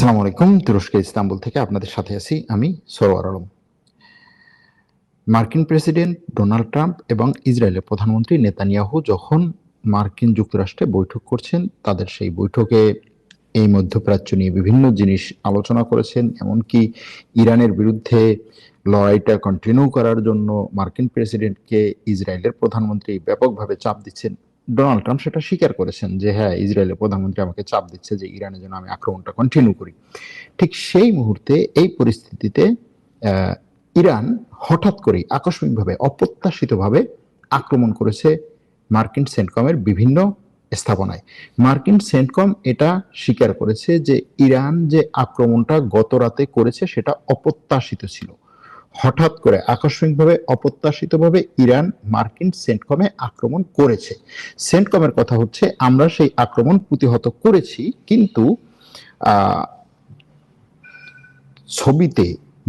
আসসালামু আলাইকুম। তুরস্কের ইস্তাম্বুল থেকে আপনাদের সাথে আছি আমি সরওয়ার আলম। মার্কিন প্রেসিডেন্ট ডোনাল্ড ট্রাম্প এবং ইসরায়েলের প্রধানমন্ত্রী নেতানিয়াহু যখন মার্কিন যুক্তরাষ্ট্রে বৈঠক করছেন, তাদের সেই বৈঠকে এই মধ্যপ্রাচ্য নিয়ে বিভিন্ন জিনিস আলোচনা করেছেন। এমনকি ইরানের বিরুদ্ধে লড়াইটা কন্টিনিউ করার জন্য মার্কিন প্রেসিডেন্টকে ইসরায়েলের প্রধানমন্ত্রী ব্যাপকভাবে চাপ দিচ্ছেন। ডোনাল্ড ট্রাম্প সেটা স্বীকার করেছেন যে হ্যাঁ, ইসরায়েলের প্রধানমন্ত্রী আমাকে চাপ দিচ্ছে যে ইরানের জন্য আমি আক্রমণটা কন্টিনিউ করি। ঠিক সেই মুহূর্তে এই পরিস্থিতিতে আহ, ইরান হঠাৎ করেই আকস্মিকভাবে অপ্রত্যাশিতভাবে আক্রমণ করেছে মার্কিন সেন্টকমের বিভিন্ন স্থাপনায়। মার্কিন সেন্টকম এটা স্বীকার করেছে যে ইরান যে আক্রমণটা গত রাতে করেছে সেটা অপ্রত্যাশিত ছিল। হঠাৎ করে আকস্মিকভাবে অপ্রত্যাশিতভাবে ইরান মার্কিন সেন্টকমে আক্রমণ করেছে। সেন্টকমের কথা হচ্ছে আমরা সেই আক্রমণ প্রতিহত করেছি, কিন্তু ছবিতে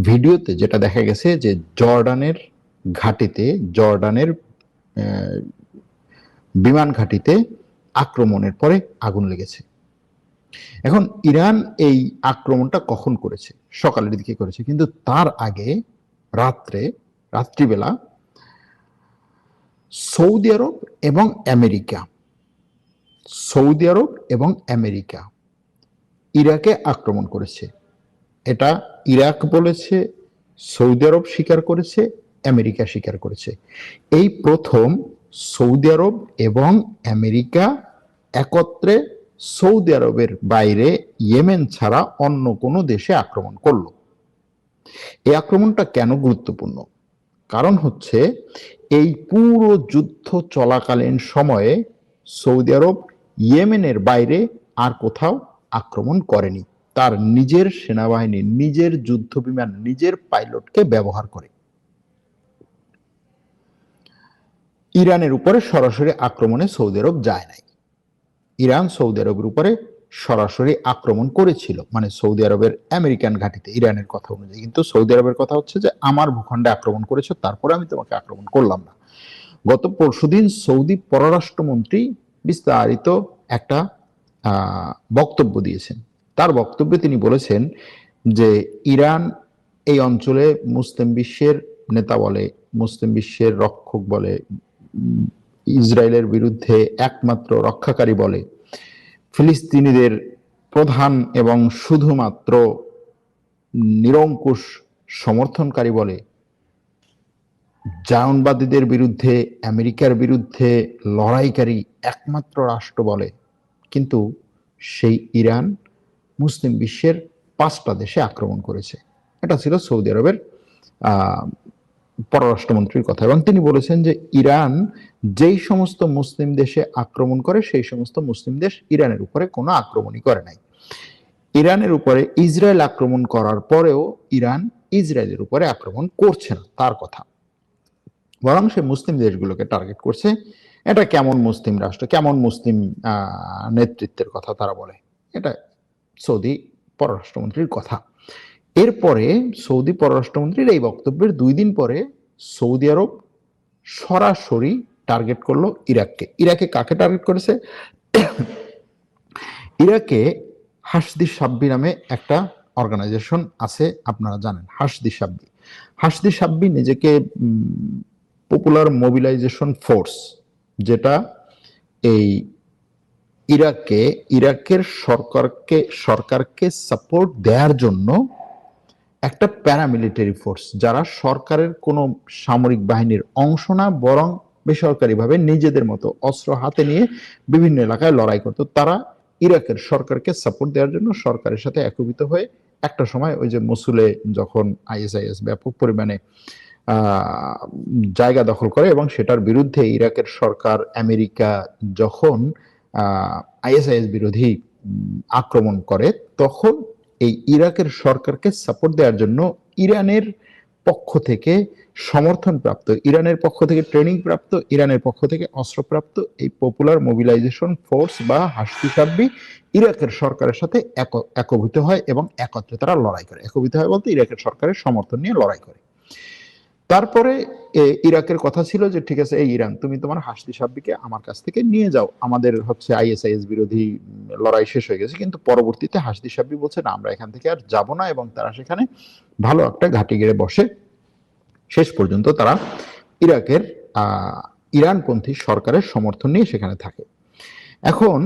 ভিডিওতে যেটা দেখা গেছে যে জর্ডানের ঘাটিতে, জর্ডানের বিমান ঘাটিতে আক্রমণের পরে আগুন লেগেছে। এখন ইরান এই আক্রমণটা কখন করেছে? সকালের দিকে করেছে, কিন্তু তার আগে রাত্রিবেলা সৌদি আরব এবং আমেরিকা ইরাকে আক্রমণ করেছে। এটা ইরাক বলেছে, সৌদি আরব স্বীকার করেছে, আমেরিকা স্বীকার করেছে। এই প্রথম সৌদি আরব এবং আমেরিকা একত্রে সৌদি আরবের বাইরে ইয়েমেন ছাড়া অন্য কোনো দেশে আক্রমণ করলো। এই আক্রমণটা কেন গুরুত্বপূর্ণ? কারণ হচ্ছে এই পুরো যুদ্ধ চলাকালীন সময়ে সৌদি আরব ইয়েমেনের বাইরে আর কোথাও আক্রমণ করেনি। তার নিজের সেনাবাহিনী, নিজের যুদ্ধ বিমান, নিজের পাইলটকে ব্যবহার করে। ইরানের উপরে সরাসরি আক্রমণে সৌদি আরব যায় নাই। ইরান সৌদি আরবের উপরে সরাসরি আক্রমণ করেছিল, মানে সৌদি আরবের আমেরিকান ঘাঁটিতে ইরানের কথা অনুযায়ী। কিন্তু সৌদি আরবের কথা হচ্ছে যে আমার ভূখণ্ডে আক্রমণ করেছো, তারপরে আমি তোমাকে আক্রমণ করলাম না। গত পরশুদিন সৌদি পররাষ্ট্রমন্ত্রী বিস্তারিত একটা বক্তব্য দিয়েছেন। তার বক্তব্যে তিনি বলেছেন যে ইরান এই অঞ্চলে মুসলিম বিশ্বের নেতা বলে, মুসলিম বিশ্বের রক্ষক বলে, ইসরায়েলের বিরুদ্ধে একমাত্র রক্ষাকারী বলে, ফিলিস্তিনিদের প্রধান এবং শুধুমাত্র নিরঙ্কুশ সমর্থনকারী বলে, জায়নবাদীদের বিরুদ্ধে, আমেরিকার বিরুদ্ধে লড়াইকারী একমাত্র রাষ্ট্র বলে। কিন্তু সেই ইরান মুসলিম বিশ্বের 5টা দেশে আক্রমণ করেছে। এটা ছিল সৌদি আরবের পররাষ্ট্রমন্ত্রীর কথা। এবং তিনি বলেছেন যে ইরান যেই সমস্ত মুসলিম দেশে আক্রমণ করে সেই সমস্ত মুসলিম দেশ ইরানের উপরে কোনো আক্রমণই করে নাই। ইরানের উপরে ইসরায়েল আক্রমণ করার পরেও ইরান ইসরায়েলের উপরে আক্রমণ করছে না তার কথা, বরং সে মুসলিম দেশগুলোকে টার্গেট করছে। এটা কেমন মুসলিম রাষ্ট্র, কেমন মুসলিম নেতৃত্বের কথা তারা বলে? এটা সৌদি পররাষ্ট্রমন্ত্রীর কথা। এরপরে সৌদি পররাষ্ট্রমন্ত্রীর এই বক্তব্যের 2 দিন পরে সৌদি আরব সরাসরি টার্গেট করলো ইরাককে। ইরাকে কাকে টার্গেট করেছে? ইরাকে হাসদি সাব্বি নামে একটা অর্গানাইজেশন আছে, আপনারা জানেন হাসদি সাব্বি নিজেকে পপুলার মোবিলাইজেশন ফোর্স, যেটা এই ইরাকের সরকারকে সাপোর্ট দেওয়ার জন্য একটা প্যারামিলিটারি ফোর্স, যারা সরকারের কোনো সামরিক বাহিনীর অংশ না, বরং বেসরকারিভাবে নিজেদের মতো অস্ত্র হাতে নিয়ে বিভিন্ন এলাকায় লড়াই করত। তারা ইরাকের সরকারকে সাপোর্ট দেওয়ার জন্য সরকারের সাথে একীভূত হয়ে একটা সময় ওই যে মসুলে যখন আইএসআইএস ব্যাপক পরিমাণে জায়গা দখল করে এবং সেটার বিরুদ্ধে ইরাকের সরকার, আমেরিকা যখন আইএসআইএস বিরোধী আক্রমণ করে, তখন এই ইরাকের সরকারকে সাপোর্ট দেওয়ার জন্য ইরানের পক্ষ থেকে সমর্থন প্রাপ্ত, ইরানের পক্ষ থেকে ট্রেনিং প্রাপ্ত, ইরানের পক্ষ থেকে অস্ত্রপ্রাপ্ত এই পপুলার মোবিলাইজেশন ফোর্স বা হাসদি সাব্বি ইরাকের সরকারের সাথে একীভূত হয় এবং একত্রে তারা লড়াই করে। একীভূত হয় বলতে ইরাকের সরকারের সমর্থন নিয়ে লড়াই করে। তারপরে ইরাকের কথা ছিল যে ঠিক আছে, এই ইরান তুমি তোমার হাসদি সাব্বিকে আমার কাছ থেকে নিয়ে যাও, আমাদের হচ্ছে আইএসআইএস বিরোধী লড়াই শেষ হয়ে গেছে। কিন্তু পরবর্তীতে হাসদি সাব্বি বলছে না, আমরা এখান থেকে আর যাব না, এবং তারা সেখানে ভালো একটা ঘাঁটি গেড়ে বসে। শেষ পর্যন্ত তারা ইরাকের ইরানপন্থী সরকারের সমর্থন নিয়ে সেখানে থাকে। এখন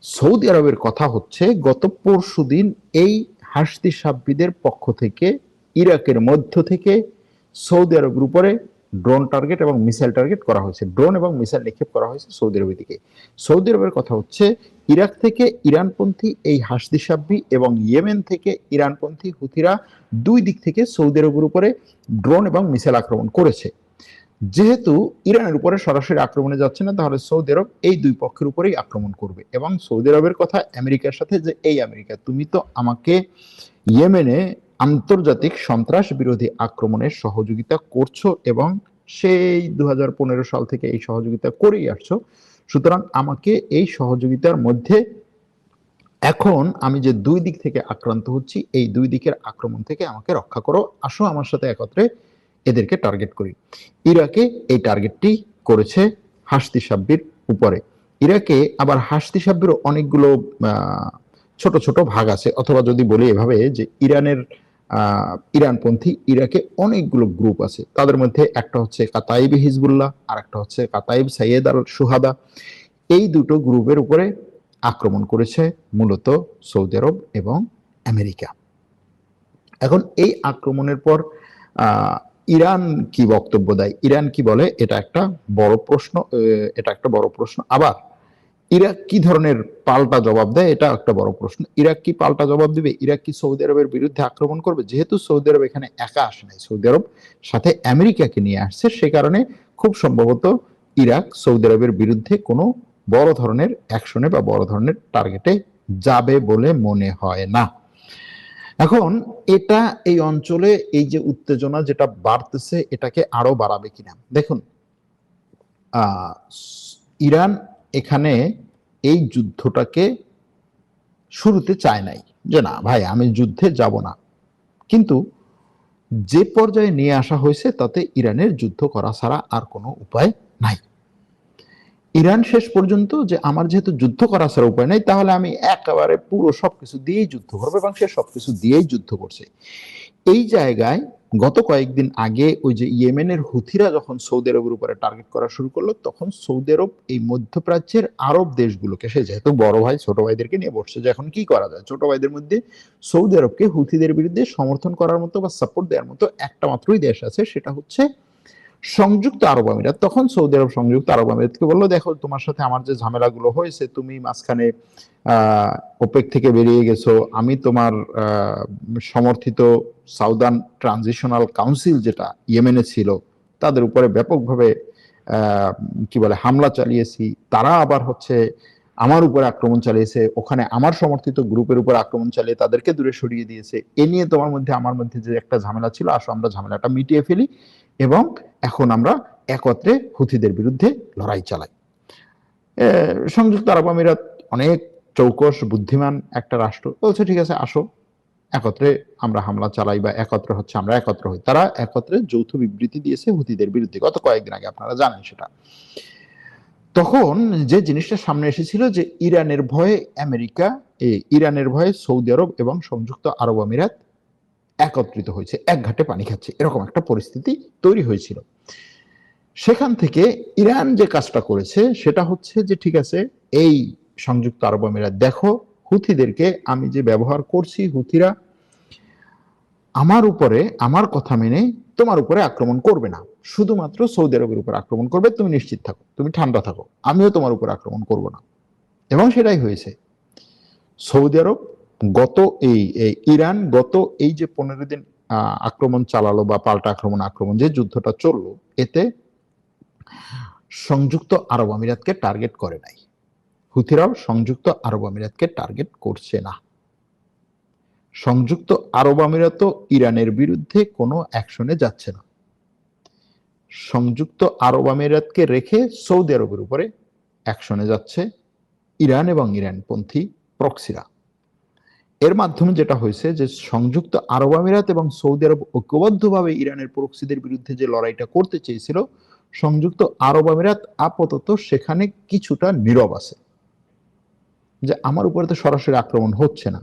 সৌদি আরবের কথা হচ্ছে, গত পরশুদিন এই হাসদি সাব্বিদের পক্ষ থেকে ইরাকের মধ্য থেকে সৌদি আরবের উপরে ড্রোন টার্গেট এবং মিসাইল টার্গেট করা হয়েছে, ড্রোন এবং মিসাইল নিক্ষেপ করা হয়েছে সৌদি আরবের দিকে। সৌদি আরবের কথা হচ্ছে, ইরাক থেকে ইরানপন্থী এই হাসদি সাব্বি এবং ইয়েমেন থেকে ইরানপন্থী হুথিরা দুই দিক থেকে সৌদি আরবের উপরে ড্রোন এবং মিসাইল আক্রমণ করেছে। যেহেতু ইরানের উপরে সরাসরি আক্রমণে যাচ্ছে না, তাহলে সৌদি আরব এই দুই পক্ষের উপরেই আক্রমণ করবে। এবং সৌদি আরবের কথা আমেরিকার সাথে যে, এই আমেরিকা, তুমি তো আমাকে ইয়েমেনে আন্তর্জাতিক সন্ত্রাস বিরোধী আক্রমণের সহযোগিতা করছো এবং সেই 2015 সাল থেকে এই সহযোগিতা করেই আসছো, সুতরাং আমাকে এই সহযোগিতার মধ্যে এখন আমি যে দুই দিক থেকে আক্রান্ত হচ্ছি, এই দুই দিকের আক্রমণ থেকে আমাকে রক্ষা করো, আসো আমার সাথে একত্রে এদেরকে টার্গেট করি। ইরাকে এই টার্গেটটি করেছে হাসদি সাব্বির উপরে। ইরাকে আবার হাসদি সাব্বির অনেকগুলো ছোট ছোট ভাগ আছে, অথবা যদি বলি এভাবে যে ইরানপন্থী ইরাকে অনেকগুলো গ্রুপ আছে। তাদের মধ্যে একটা হচ্ছে কাতাইব হিজবুল্লাহ, আর একটা হচ্ছে কাতাইব সাইয়েদ আল সুহাদা। এই দুটো গ্রুপের উপরে আক্রমণ করেছে মূলত সৌদি আরব এবং আমেরিকা। এখন এই আক্রমণের পর ইরান কি বক্তব্য দেয়, ইরান কি বলে, এটা একটা বড় প্রশ্ন। আবার ইরাক কি ধরনের পাল্টা জবাব দেয়, এটা একটা বড় প্রশ্ন। ইরাক কি পাল্টা জবাব দিবে? ইরাক কি সৌদি আরবের বিরুদ্ধে আক্রমণ করবে? যেহেতু সৌদি আরব এখানে একা আসে নাই, সৌদি আরব সাথে আমেরিকাকে নিয়ে আসছে, সে কারণে খুব সম্ভবত ইরাক সৌদি আরবের বিরুদ্ধে কোনো বড় ধরনের অ্যাকশনে বা বড় ধরনের টার্গেটে যাবে বলে মনে হয় না। এখন এটা এই অঞ্চলে এই যে উত্তেজনা যেটা বাড়তেছে, এটাকে আরো বাড়াবে কিনা দেখুন। ইরান এখানে এই যুদ্ধটাকে শুরুতে চায় নাই, যে না ভাই আমি যুদ্ধে যাব না, কিন্তু যে পর্যায়ে নিয়ে আসা হয়েছে তাতে ইরানের যুদ্ধ করা ছাড়া আর কোনো উপায় নাই। ইরান শেষ পর্যন্ত যে আমার যেহেতু যুদ্ধ করা ছাড়া উপায় নাই, তাহলে আমি একেবারে পুরো সবকিছু দিয়েই যুদ্ধ করবো, এবং সে সবকিছু দিয়েই যুদ্ধ করছে। এই জায়গায় গত কয়েকদিন আগে ওই যে ইয়েমেনের হুথিরা যখন সৌদি আরবের উপরে টার্গেট করা শুরু করলো, তখন সৌদি আরব এই মধ্যপ্রাচ্যের আরব দেশগুলোকে, সে যেহেতু বড় ভাই ছোট ভাইদেরকে নিয়ে বসছে যে এখন কি করা যায়, ছোট ভাইদের মধ্যে সৌদি আরবকে হুথিদের বিরুদ্ধে সমর্থন করার মতো বা সাপোর্ট দেওয়ার মতো একটা মাত্রই দেশ আছে, সেটা হচ্ছে সংযুক্ত আরব আমিরাত। তখন সৌদি আরব সংযুক্ত আরব আমিরাতকে বললো, দেখো তোমার সাথে আমার যে ঝামেলাগুলো হয়েছে, তুমি মাঝখানে ওপেক থেকে বেরিয়ে গেছো, আমি তোমার সমর্থিত সাউদার্ন ট্রানজিশনাল কাউন্সিল যেটা ইয়েমেনে ছিল, তাদের উপরে ব্যাপকভাবে কি বলে হামলা চালিয়েছি, তারা আবার হচ্ছে আমার উপরে আক্রমণ চালিয়েছে, ওখানে আমার সমর্থিত গ্রুপের উপর আক্রমণ চালিয়ে তাদেরকে দূরে সরিয়ে দিয়েছে। এ নিয়ে তোমার মধ্যে আমার মধ্যে যে একটা ঝামেলা ছিল, আসো আমরা ঝামেলাটা মিটিয়ে ফেলি এবং এখন আমরা একত্রে হুথিদের বিরুদ্ধে লড়াই চালাই। সংযুক্ত আরব আমিরাত অনেক চৌকস বুদ্ধিমান একটা রাষ্ট্র, বলছে ঠিক আছে আসো একত্রে আমরা হামলা চালাই, বা একত্রে হচ্ছে আমরা একত্র হই। তারা একত্রে যৌথ বিবৃতি দিয়েছে হুথিদের বিরুদ্ধে গত কয়েকদিন আগে, আপনারা জানেন সেটা। তখন যে জিনিসটা সামনে এসেছিল যে ইরানের ভয়ে আমেরিকা, ইরানের ভয়ে সৌদি আরব এবং সংযুক্ত আরব আমিরাত একত্রিত হয়েছে, এক ঘাটে পানি খাচ্ছে, এরকম একটা পরিস্থিতি তৈরি হয়েছিল। সেখান থেকে ইরান যে কাজটা করেছে সেটা হচ্ছে যে ঠিক আছে, এই সংযুক্ত আরব আমিরাত দেখো, হুথিদেরকে আমি যে ব্যবহার করছি, হুথিরা আমার উপরে আমার কথা মেনে তোমার উপরে আক্রমণ করবে না, শুধুমাত্র সৌদি আরবের উপর আক্রমণ করবে, তুমি নিশ্চিত থাকো, তুমি ঠান্ডা থাকো, আমিও তোমার উপর আক্রমণ করব না। এবং সেটাই হয়েছে। সৌদি আরব ইরান গত এই যে 15 দিন আক্রমণ চালালো বা পাল্টা আক্রমণ যে যুদ্ধটা চললো, এতে সংযুক্ত আরব আমিরাতকে টার্গেট করে নাই, হুথিরাও সংযুক্ত আরব আমিরাতকে টার্গেট করছে না। সংযুক্ত আরব আমিরাতও ইরানের বিরুদ্ধে কোনো অ্যাকশনে যাচ্ছে না। সংযুক্ত আরব আমিরাতকে রেখে সৌদি আরবের উপরে অ্যাকশনে যাচ্ছে ইরান এবং ইরানপন্থী প্রক্সিরা। এর মাধ্যমে যেটা হয়েছে যে সংযুক্ত আরব আমিরাত এবং সৌদি আরব ঐক্যবদ্ধভাবে ইরানের প্রক্সিদের বিরুদ্ধে যে লড়াইটা করতে চেয়েছিল, সংযুক্ত আরব আমিরাত আপাতত সেখানে কিছুটা নীরব আছে, যে আমার উপরে তো সরাসরি আক্রমণ হচ্ছে না।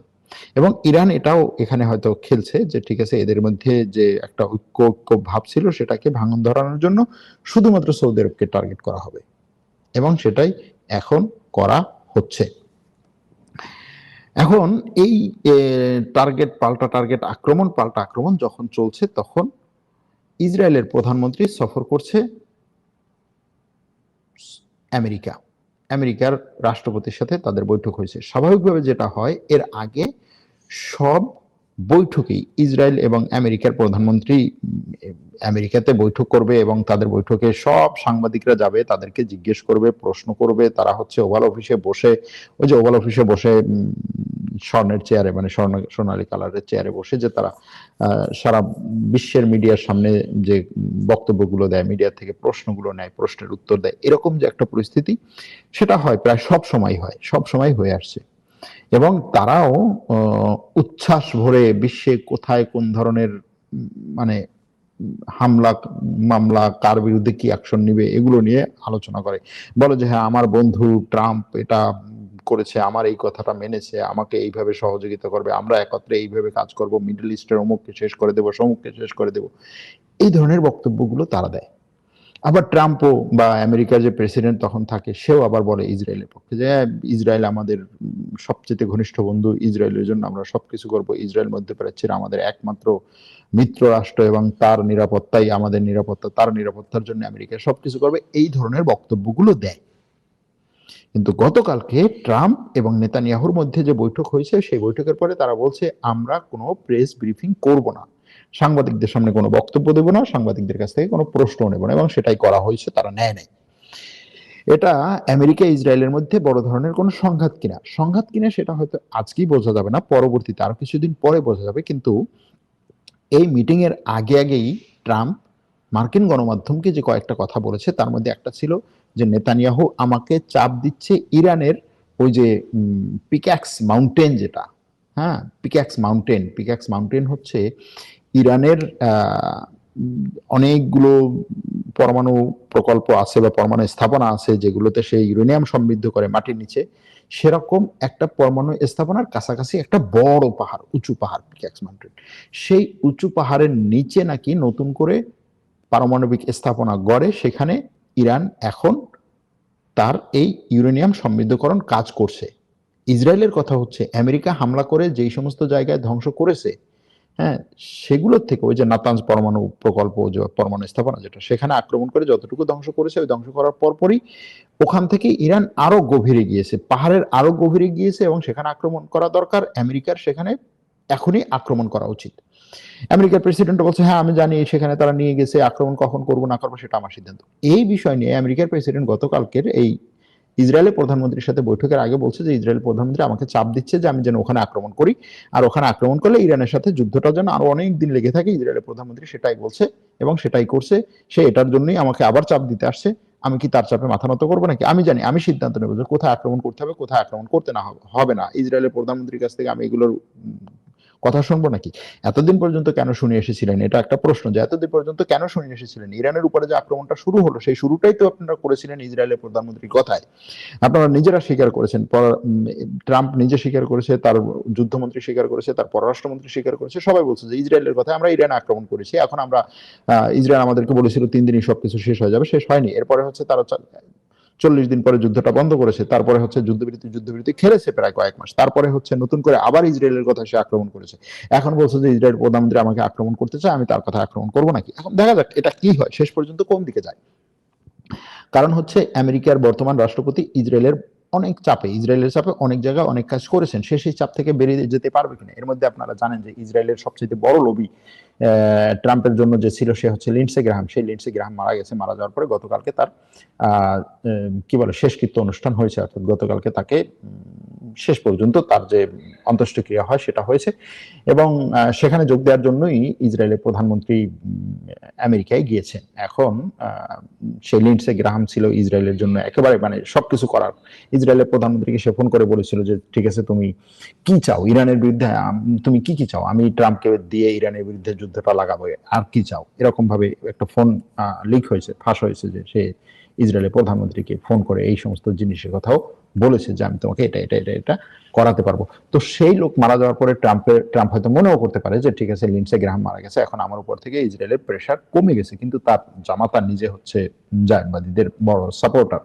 এবং ইরান এটাও এখানে হয়তো খেলছে যে ঠিক আছে, এদের মধ্যে যে একটা ঐক্য ভাব ছিল সেটাকে ভাঙন ধরানোর জন্য শুধুমাত্র সৌদি আরবকে টার্গেট করা হবে, এবং সেটাই এখন করা হচ্ছে। এখন এই টার্গেট পাল্টা টার্গেট, আক্রমণ পাল্টা আক্রমণ যখন চলছে, তখন ইসরায়েলের প্রধানমন্ত্রী সফর করছে আমেরিকা। আমেরিকার রাষ্ট্রপতির সাথে তাদের বৈঠক হয়েছে। স্বাভাবিকভাবে যেটা হয়, এর আগে সব বৈঠকেই ইসরায়েল এবং আমেরিকার প্রধানমন্ত্রী আমেরিকাতে বৈঠক করবে এবং তাদের বৈঠকে সব সাংবাদিকরা যাবে, তাদেরকে জিজ্ঞেস করবে, প্রশ্ন করবে। তারা হচ্ছে ওভাল অফিসে বসে, ওই যে ওভাল অফিসে বসে স্বর্ণের চেয়ারে, মানে সোনালী কালারের চেয়ারে বসে যে তারা সারা বিশ্বের মিডিয়ার সামনে যে বক্তব্যগুলো দেয়, মিডিয়া থেকে প্রশ্নগুলো নেয়, প্রশ্নের উত্তর দেয়, এরকম যে একটা পরিস্থিতি, সেটা হয় প্রায় সব সময়, হয় সব সময় হয়ে আসছে। এবং তারাও উচ্ছ্বাস ভরে বিশ্বে কোথায় কোন ধরনের মানে হামলা মামলা, কার বিরুদ্ধে কি অ্যাকশন নিবে, এগুলো নিয়ে আলোচনা করে। বলে যে হ্যাঁ, আমার বন্ধু ট্রাম্প এটা করেছে, আমার এই কথাটা মেনেছে, আমাকে এইভাবে সহযোগিতা করবে, আমরা একত্রে এইভাবে কাজ করব, মিডল ইস্টের অমুককে শেষ করে দেবো, সমুককে শেষ করে দেবো, এই ধরনের বক্তব্যগুলো তারা দেয়। আবার ট্রাম্পও বা আমেরিকার যে প্রেসিডেন্ট তখন থাকে, সেও আবার বলে ইসরায়েলের পক্ষে যে ইসরায়েল আমাদের সবচেয়ে ঘনিষ্ঠ বন্ধু, ইসরায়েলের জন্য আমরা সবকিছু করব, ইসরায়েল মধ্যপ্রাচ্যের আমাদের একমাত্র মিত্র রাষ্ট্র এবং তার নিরাপত্তাই আমাদের নিরাপত্তা, তার নিরাপত্তার জন্য আমেরিকা সবকিছু করবে, এই ধরনের বক্তব্যগুলো দেয়। কিন্তু গতকালকে ট্রাম্প এবং নেতানিয়াহুর মধ্যে যে বৈঠক হয়েছে, সেই বৈঠকের পরে তারা বলছে আমরা কোনো প্রেস ব্রিফিং করব না, সাংবাদিকদের সামনে কোনো বক্তব্য দেব না, সাংবাদিকদের কাছ থেকে কোনো প্রশ্ন নেব না, এবং সেটাই করা হয়েছে, তারা নেয় নাই। এটা আমেরিকা ইসরায়েলের মধ্যে বড় ধরনের কোনো সংঘাত কিনা সেটা হয়তো আজকেই বোঝা যাবে না, পরবর্তীতে আরো কিছুদিন পরে বোঝা যাবে। কিন্তু এই মিটিং এর আগেই ট্রাম্প মার্কিন গণমাধ্যমকে যে কয়েকটা কথা বলেছে, তার মধ্যে একটা ছিল যে নেতানিয়াহু আমাকে চাপ দিচ্ছে ইরানের ওই যে পিক্যাক্স মাউন্টেন যেটা, হ্যাঁ, পিক্যাক্স মাউন্টেন হচ্ছে ইরানের অনেকগুলো পরমাণু প্রকল্প আছে বা পরমাণু স্থাপনা আছে যেগুলোতে সেই ইউরেনিয়াম সমৃদ্ধ করে মাটির নিচে। সেরকম একটা পরমাণু স্থাপনার কাছাকাছি একটা বড় পাহাড়, উঁচু পাহাড়, পিক্যাক্স মাউন্টেন। সেই উঁচু পাহাড়ের নিচে নাকি নতুন করে পারমাণবিক স্থাপনা গড়ে, সেখানে ইরান এখন তার এই ইউরেনিয়াম সমৃদ্ধকরণ কাজ করছে। ইসরায়েলের কথা হচ্ছে আমেরিকা হামলা করে যেই সমস্ত জায়গায় ধ্বংস করেছে, হ্যাঁ, সেগুলোর থেকে ওই যে নাতানজ পরমাণু প্রকল্প, যে পরমাণু স্থাপনা যেটা, সেখানে আক্রমণ করে যতটুকু ধ্বংস করেছে, ওই ধ্বংস করার পরপরই ওখান থেকে ইরান আরো গভীরে গিয়েছে, পাহাড়ের আরো গভীরে গিয়েছে, এবং সেখানে আক্রমণ করা দরকার। আমেরিকার সেখানে এখনই আক্রমণ করা উচিত। আমেরিকার প্রেসিডেন্ট বলছে হ্যাঁ আমি জানি সেখানে তারা নিয়ে গেছে, আক্রমণ কখন করবো না করবো সেটা আমার সিদ্ধান্ত। এই বিষয় নিয়ে আমেরিকার প্রেসিডেন্ট গতকালকের এই ইসরায়েলের প্রধানমন্ত্রীর সাথে বৈঠকের আগে বলছে যে ইসরায়েল প্রধানমন্ত্রী আমাকে চাপ দিচ্ছে যে আমি যেন ওখানে আক্রমণ করি, আর ওখানে আক্রমণ করলে ইরানের সাথে যুদ্ধটা যেন আরো অনেক দিন লেগে থাকে। ইসরায়েলের প্রধানমন্ত্রী সেটাই বলছে এবং সেটাই করছে। সে এটার জন্যই আমাকে আবার চাপ দিতে আসছে। আমি কি তার চাপে মাথা নত করবো নাকি? আমি জানি, আমি সিদ্ধান্ত নেবো যে কোথায় আক্রমণ করতে হবে, কোথায় আক্রমণ করতে না হবে না। ইসরায়েলের প্রধানমন্ত্রীর কাছ থেকে আমি এগুলোর কথা শুনবো নাকি? এতদিন পর্যন্ত কেন শুনে এসেছিলেন? এটা একটা প্রশ্ন, যে এতদিন পর্যন্ত কেন শুনে এসেছিলেন? ইরানের উপরে যে আক্রমণটা শুরু হলো, সেই শুরুটাই তো আপনারা করেছিলেন ইসরায়েলের প্রধানমন্ত্রীর কথায়। আপনারা নিজেরা স্বীকার করেছেন, ট্রাম্প নিজে স্বীকার করেছে, তার যুদ্ধমন্ত্রী স্বীকার করেছে, তার পররাষ্ট্রমন্ত্রী স্বীকার করেছে, সবাই বলছে যে ইসরায়েলের কথায় আমরা ইরানে আক্রমণ করেছি। এখন আমরা ইসরায়েল আমাদেরকে বলেছিল 3 দিনই সবকিছু শেষ হয়ে যাবে, শেষ হয়নি। এরপরে হচ্ছে তারা 40 দিন পরে যুদ্ধটা বন্ধ করেছে, তারপরে হচ্ছে যুদ্ধবিরতি খেলেছে প্রায় কয়েক মাস, তারপরে হচ্ছে নতুন করে আবার ইসরায়েলের কথা সে আক্রমণ করেছে। এখন বলছে যে ইসরায়েল প্রধানমন্ত্রী আমাকে আক্রমণ করতে চায়, আমি তার কথা আক্রমণ করবো নাকি? এখন দেখা যাক এটা কি হয়, শেষ পর্যন্ত কোন দিকে যায়। কারণ হচ্ছে আমেরিকার বর্তমান রাষ্ট্রপতি ইসরায়েলের চাপে অনেক জায়গায় অনেক কাজ করেছেন, সে সেই চাপ থেকে বেরিয়ে যেতে পারবে কিনা। এর মধ্যে আপনারা জানেন যে ইসরায়েলের সবচেয়ে বড় লবি ট্রাম্পের জন্য যে ছিল, সে হচ্ছে লিন্ডসে গ্রাহাম। সেই লিন্ডসে গ্রাহাম মারা গেছে। মারা যাওয়ার পরে গতকালকে তার কি বলে শেষকৃত্য অনুষ্ঠান হয়েছে, অর্থাৎ গতকালকে তাকে শেষ পর্যন্ত তার যে অন্ত্যেষ্টিক্রিয়া হয় সেটা হয়েছে এবং সেখানে যোগ দেওয়ার জন্যই ইসরায়েলের প্রধানমন্ত্রী আমেরিকায় গিয়েছেন। এখন সেই লিন্ডসে গ্রাহাম ছিল ইসরায়েলের জন্য একেবারে মানে সবকিছু করার। ইসরায়েলের প্রধানমন্ত্রীকে সে ফোন করে বলেছিল যে ঠিক আছে তুমি কি চাও ইরানের বিরুদ্ধে, তুমি কি কি চাও, আমি ট্রাম্পকে দিয়ে ইরানের বিরুদ্ধে যুদ্ধটা লাগাবো, আর কি চাও, এরকম ভাবে একটা ফোন লিক হয়েছে, ফাঁস হয়েছে যে সে ইসরায়েলের প্রধানমন্ত্রীকে ফোন করে এই সমস্ত জিনিসের কথাও বলেছে যে আমি তোমাকে এটা এটা এটা এটা করাতে পারবো। তো সেই লোক মারা যাওয়ার পরে ট্রাম্প হয়তো মনেও করতে পারে যে ঠিক আছে লিন্ডসে গ্রাহাম মারা গেছে, এখন আমার উপর থেকে ইসরায়েলের প্রেশার কমে গেছে, কিন্তু তার জামাতা নিজে হচ্ছে জায়নবাদীদের বড় সাপোর্টার,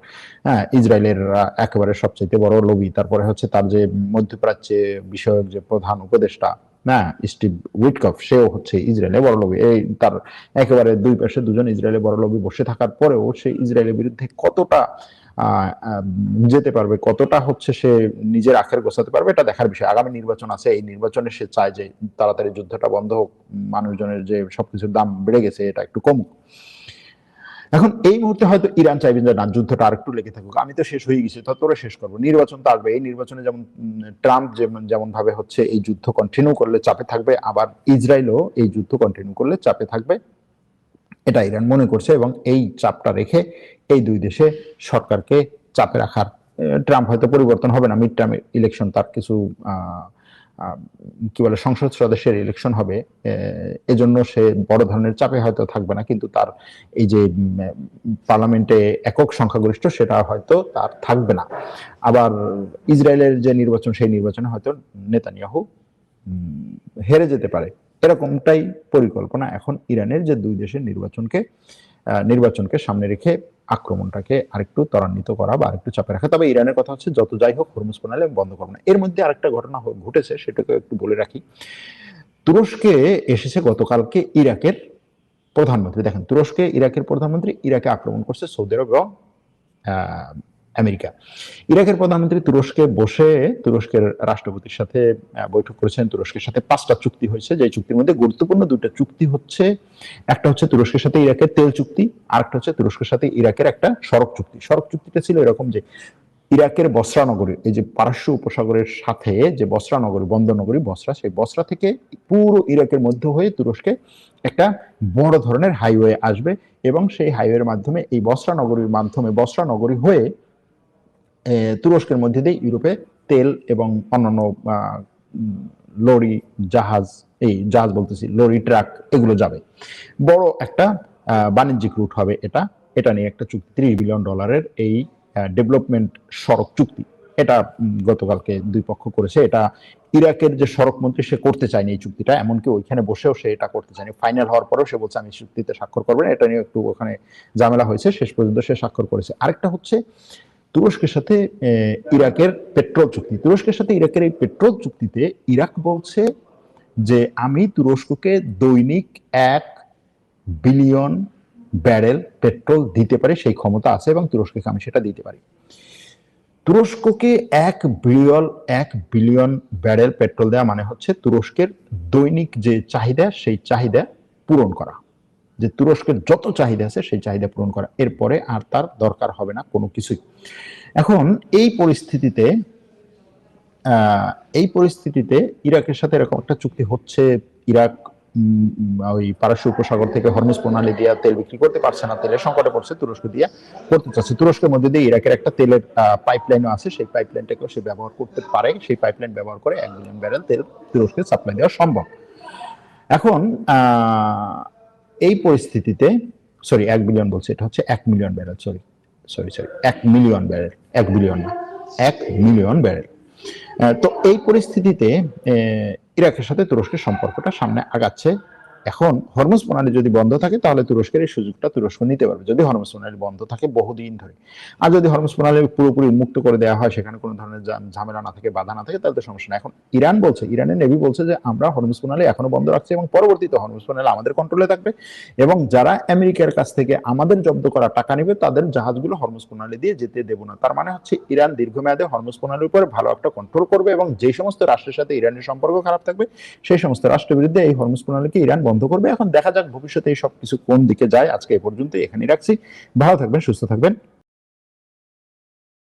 হ্যাঁ, ইসরায়েলের একেবারে সবচেয়ে বড় লবি। তারপরে হচ্ছে তার যে মধ্যপ্রাচ্যে বিষয়ক যে প্রধান উপদেষ্টা না স্টিভ উইটকফ, সেও হচ্ছে ইসরায়েলের বড় লবি। এই তার একেবারে দুই পাশে দুজন ইসরায়েলের বড় লবি বসে থাকার পরেও সে ইসরায়েলের বিরুদ্ধে কতটা যেতে পারবে, কতটা হচ্ছে সে নিজের আখের গোছাতে পারবে, এটা দেখার বিষয়। আগামী নির্বাচন আছে, এই নির্বাচনে সে চায় যে তাড়াতাড়ি যুদ্ধটা বন্ধ হোক, মানুষজনের যে সবকিছুর দাম বেড়ে গেছে এটা একটু কমুক। এখন এই মুহূর্তে হয়তো ইরান চাইবে যে না, যুদ্ধটা আরেকটু লেগে থাকুক, আমি তো শেষ হয়ে গেছি, তোরে শেষ করবো, নির্বাচন তো আসবে, এই নির্বাচনে যেমন ট্রাম্প যেমন ভাবে হচ্ছে এই যুদ্ধ কন্টিনিউ করলে চাপে থাকবে, আবার ইসরায়েলও এই যুদ্ধ কন্টিনিউ করলে চাপে থাকবে, এটা ইরান মনে করছে এবং এই চাপটা রেখে এই দুই দেশে সরকারকে চাপে রাখার, ট্রাম্প হয়তো পরিবর্তন হবে না, মিড টার্ম ইলেকশন, তার কিছু কি বলে সংসদ সদস্যের ইলেকশন হবে, এজন্য সে বড় ধরনের চাপে হয়তো থাকবে না, কিন্তু তার এই যে পার্লামেন্টে একক সংখ্যাগরিষ্ঠ সেটা হয়তো তার থাকবে না। আবার ইসরায়েলের যে নির্বাচন সেই নির্বাচনে হয়তো নেতানিয়াহু হেরে যেতে পারে, এরকমটাই পরিকল্পনা এখন ইরানের, যে দুই দেশের নির্বাচনকে সামনে রেখে আক্রমণটাকে আরেকটু ত্বরান্বিত করা বা আরেকটু চাপে রাখা। তবে ইরানের কথা হচ্ছে যত যাই হোক হরমুজ প্রণালী বন্ধ করবো না। এর মধ্যে আরেকটা ঘটনা ঘটেছে, সেটাকে একটু বলে রাখি। তুরস্কে এসেছে গতকালকে ইরাকের প্রধানমন্ত্রী। দেখেন, তুরস্কে ইরাকের প্রধানমন্ত্রী, ইরাকে আক্রমণ করছে সৌদি আরব এবং আমেরিকা। ইরাকের প্রধানমন্ত্রী তুরস্কে বসে তুরস্কের রাষ্ট্রপতির সাথে বৈঠক করেছেন। তুরস্কের সাথে 5টা চুক্তি হয়েছে, যে চুক্তির মধ্যে গুরুত্বপূর্ণ 2টা চুক্তি হচ্ছে, একটা হচ্ছে তুরস্কের সাথে ইরাকের তেল চুক্তি, আরেকটা হচ্ছে তুরস্কের সাথে ইরাকের একটা সড়ক চুক্তি। সড়ক চুক্তিটা ছিল এরকম যে ইরাকের বসরা নগরী, এই যে পারস্য উপসাগরের সাথে যে বসরা নগরী, বন্দর নগরী বসরা, সেই বসরা থেকে পুরো ইরাকের মধ্য হয়ে তুরস্কে একটা বড় ধরনের হাইওয়ে আসবে এবং সেই হাইওয়ের মাধ্যমে এই বসরা নগরীর মাধ্যমে বসরা নগরী হয়ে তুরস্কের মধ্যে দিয়ে ইউরোপে তেল এবং অন্যান্য লরি, জাহাজ বলতেছি, লরি, ট্রাক, এগুলো যাবে। বড় একটা বাণিজ্যিক রুট হবে এটা নিয়ে একটা চুক্তি, $30 বিলিয়ন এই ডেভেলপমেন্ট সড়ক চুক্তি, এটা গতকালকে দুই পক্ষ করেছে। এটা ইরাকের যে সড়ক মন্ত্রী সে করতে চায়নি এই চুক্তিটা, এমনকি ওইখানে বসেও সে এটা করতে চায়নি। ফাইনাল হওয়ার পরেও সে বলছে আমি চুক্তিতে স্বাক্ষর করবো না, এটা নিয়ে একটু ওখানে ঝামেলা হয়েছে, শেষ পর্যন্ত সে স্বাক্ষর করেছে। আরেকটা হচ্ছে তুরস্কের সাথে ইরাকের পেট্রোল চুক্তি। তুরস্কের সাথে ইরাকের এই পেট্রোল চুক্তিতে ইরাক বলছে যে আমি তুরস্ককে দৈনিক 1 বিলিয়ন ব্যারেল পেট্রোল দিতে পারি, সেই ক্ষমতা আছে এবং তুরস্ককে আমি সেটা দিতে পারি। তুরস্ককে 1 বিলিয়ন ব্যারেল পেট্রোল দেওয়া মানে হচ্ছে তুরস্কের দৈনিক যে চাহিদা সেই চাহিদা পূরণ করা, যে তুরস্কের যত চাহিদা আছে সেই চাহিদা পূরণ করা, এরপরে আর তার দরকার হবে না কোনো কিছুই। এখন এই পরিস্থিতিতে ইরাকের সাথে এরকম একটা চুক্তি হচ্ছে, ইরাক ওই পারস্য উপসাগর থেকে হরমুজ প্রণালী দিয়ে তেল বিক্রি করতে পারছে না, তেলের সংকটে পড়ছে, তুরস্ক দিয়ে করতে চাচ্ছে। তুরস্কের মধ্যে দিয়ে ইরাকের একটা তেলের পাইপলাইনও আছে, সেই পাইপলাইনটাকেও সে ব্যবহার করতে পারে, সেই পাইপলাইন ব্যবহার করে 1 বিলিয়ন ব্যারেল তেল তুরস্কে সাপ্লাই দেওয়া সম্ভব। এখন এই পরিস্থিতিতে 1 বিলিয়ন বলছে, এটা হচ্ছে 1 million barrel, sorry 1 million barrel, 1 billion না, 1 মিলিয়ন ব্যারেল। তো এই পরিস্থিতিতে ইরাকের সাথে তুরস্কের সম্পর্কটা সামনে আগাচ্ছে। এখন হরমুজ প্রণালী যদি বন্ধ থাকে তাহলে তুরস্কের এই সুযোগটা তুরস্ক নিতে পারবে, যদি হরমুজ প্রণালী বন্ধ থাকে বহুদিন ধরে। আর যদি হরমুজ প্রণালী পুরোপুরি মুক্ত করে দেওয়া হয়, সেখানে কোনো ধরনের ঝামেলা না থাকে, বাধা না থাকে, তাহলে তো সমস্যা না। এখন ইরানের নেভি বলছে যে আমরা হরমুজ প্রণালী এখনো বন্ধ রাখছি এবং পরবর্তীতে হরমুজ প্রণালী আমাদের কন্ট্রোলে থাকবে এবং যারা আমেরিকার কাছ থেকে আমাদের জব্দ করা টাকা নেবে তাদের জাহাজগুলো হরমুজ প্রণালী দিয়ে যেতে দেব না। তার মানে হচ্ছে ইরান দীর্ঘমেয়াদে হরমুজ প্রণালীর উপর ভালো একটা কন্ট্রোল করবে এবং যে সমস্ত রাষ্ট্রের সাথে ইরানের সম্পর্ক খারাপ থাকবে সেই সমস্ত রাষ্ট্রের বিরুদ্ধে এই হরমুজ প্রণালীকে ইরান বন্ধ করবে। এখন দেখা যাক ভবিষ্যতে এই সবকিছু কোন দিকে যায়। আজকে এই পর্যন্ত এখানেই রাখছি। ভালো থাকবেন, সুস্থ থাকবেন।